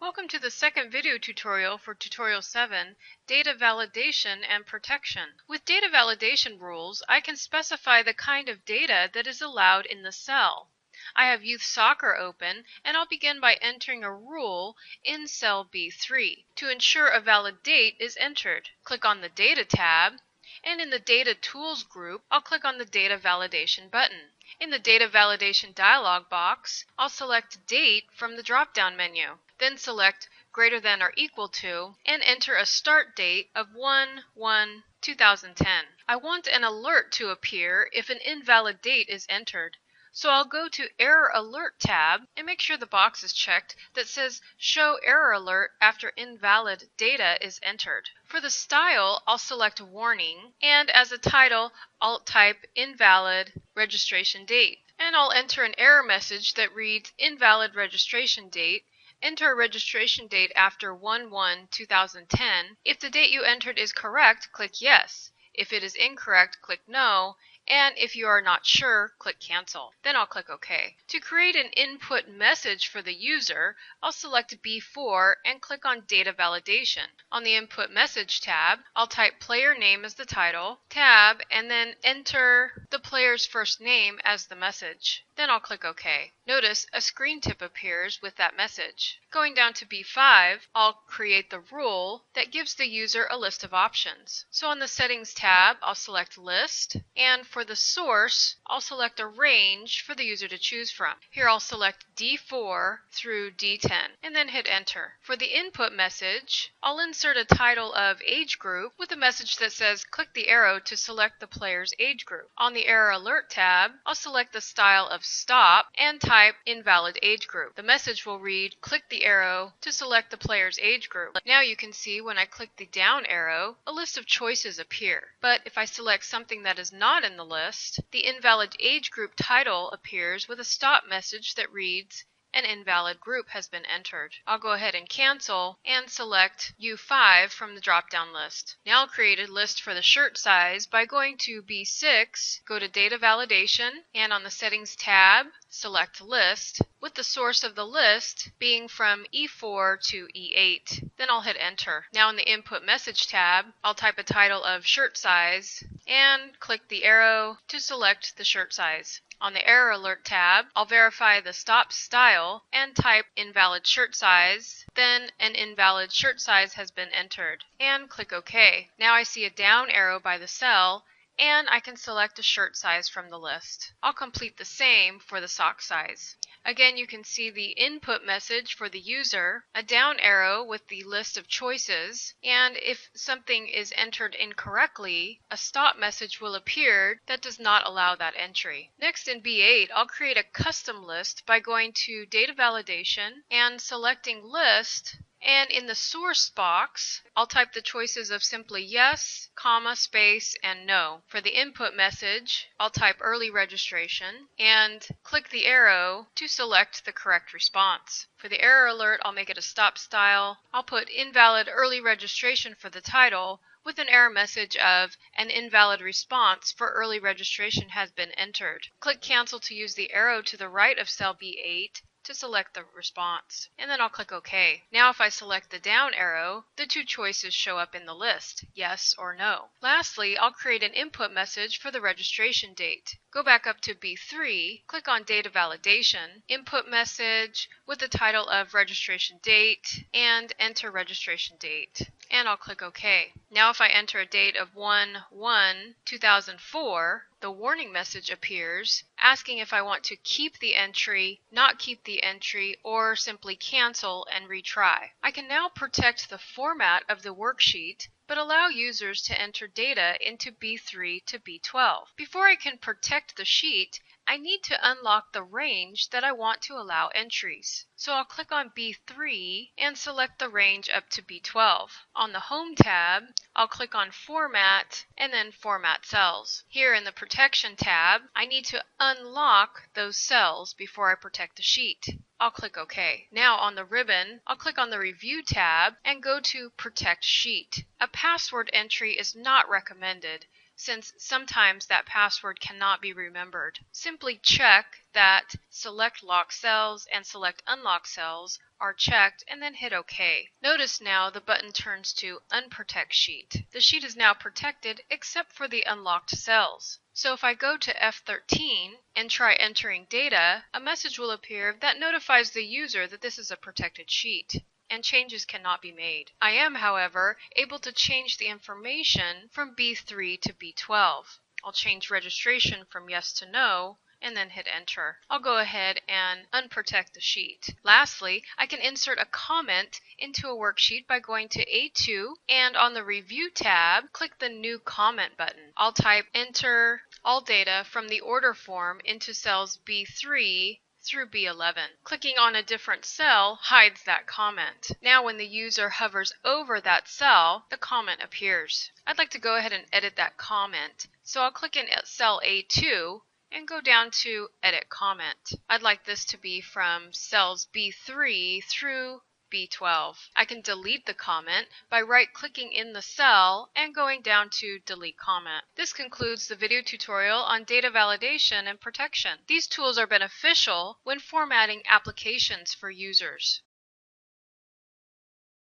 Welcome to the second video tutorial for Tutorial 7, Data Validation and Protection. With data validation rules, I can specify the kind of data that is allowed in the cell. I have Youth Soccer open, and I'll begin by entering a rule in cell B3 to ensure a valid date is entered. Click on the Data tab, and in the Data Tools group, I'll click on the Data Validation button. In the Data Validation dialog box, I'll select Date from the drop-down menu. Then select greater than or equal to and enter a start date of 1/1/2010. I want an alert to appear if an invalid date is entered. So I'll go to Error Alert tab and make sure the box is checked that says Show Error Alert after invalid data is entered. For the style, I'll select Warning, and as a title, I'll type Invalid Registration Date. And I'll enter an error message that reads Invalid Registration Date. Enter a registration date after 1/1/2010. If the date you entered is correct, click Yes. If it is incorrect, click No. And if you are not sure, click Cancel. Then I'll click OK. To create an input message for the user, I'll select B4 and click on Data Validation. On the Input Message tab, I'll type Player Name as the title, tab, and then enter the player's first name as the message. Then I'll click OK. Notice a screen tip appears with that message. Going down to B5, I'll create the rule that gives the user a list of options. So on the Settings tab, I'll select List, and for the source, I'll select a range for the user to choose from. Here I'll select D4 through D10 and then hit Enter. For the input message, I'll insert a title of age group with a message that says click the arrow to select the player's age group. On the Error Alert tab, I'll select the style of Stop and type Invalid Age Group. The message will read click the arrow to select the player's age group. Now you can see when I click the down arrow, a list of choices appear. But if I select something that is not in the list, the invalid age group title appears with a stop message that reads an invalid group has been entered. I'll go ahead and cancel and select U5 from the drop-down list. Now I'll create a list for the shirt size by going to B6, go to Data Validation, and on the Settings tab, select List, with the source of the list being from E4 to E8. Then I'll hit Enter. Now in the Input Message tab, I'll type a title of shirt size and click the arrow to select the shirt size. On the Error Alert tab, I'll verify the stop style and type invalid shirt size. Then an invalid shirt size has been entered. And click OK. Now I see a down arrow by the cell, and I can select a shirt size from the list. I'll complete the same for the sock size. Again, you can see the input message for the user, a down arrow with the list of choices, and if something is entered incorrectly, a stop message will appear that does not allow that entry. Next in B8, I'll create a custom list by going to Data Validation and selecting List. And in the source box, I'll type the choices of simply yes, comma, space, and no. For the input message, I'll type early registration and click the arrow to select the correct response. For the error alert, I'll make it a stop style. I'll put invalid early registration for the title with an error message of an invalid response for early registration has been entered. Click Cancel to use the arrow to the right of cell B8 to select the response, and then I'll click OK. Now if I select the down arrow, the two choices show up in the list, yes or no. Lastly, I'll create an input message for the registration date. Go back up to B3, click on Data Validation, Input Message with the title of Registration Date, and enter registration date. And I'll click OK. Now if I enter a date of 1/1/2004, the warning message appears asking if I want to keep the entry, not keep the entry, or simply cancel and retry. I can now protect the format of the worksheet but allow users to enter data into B3 to B12. Before I can protect the sheet, I need to unlock the range that I want to allow entries. So I'll click on B3 and select the range up to B12. On the Home tab, I'll click on Format and then Format Cells. Here in the Protection tab, I need to unlock those cells before I protect the sheet. I'll click OK. Now on the ribbon, I'll click on the Review tab and go to Protect Sheet. A password entry is not recommended. since sometimes that password cannot be remembered. Simply check that Select Lock Cells and Select Unlock Cells are checked and then hit OK. Notice now the button turns to Unprotect Sheet. The sheet is now protected except for the unlocked cells. So if I go to F13 and try entering data, a message will appear that notifies the user that this is a protected sheet, and changes cannot be made. I am, however, able to change the information from B3 to B12. I'll change registration from yes to no, and then hit enter. I'll go ahead and unprotect the sheet. Lastly, I can insert a comment into a worksheet by going to A2 and on the Review tab, click the New Comment button. I'll type enter all data from the order form into cells B3 through B11. Clicking on a different cell hides that comment. Now when the user hovers over that cell, the comment appears. I'd like to go ahead and edit that comment, so I'll click in cell A2 and go down to Edit Comment. I'd like this to be from cells B3 through B12. I can delete the comment by right-clicking in the cell and going down to Delete Comment. This concludes the video tutorial on data validation and protection. These tools are beneficial when formatting applications for users.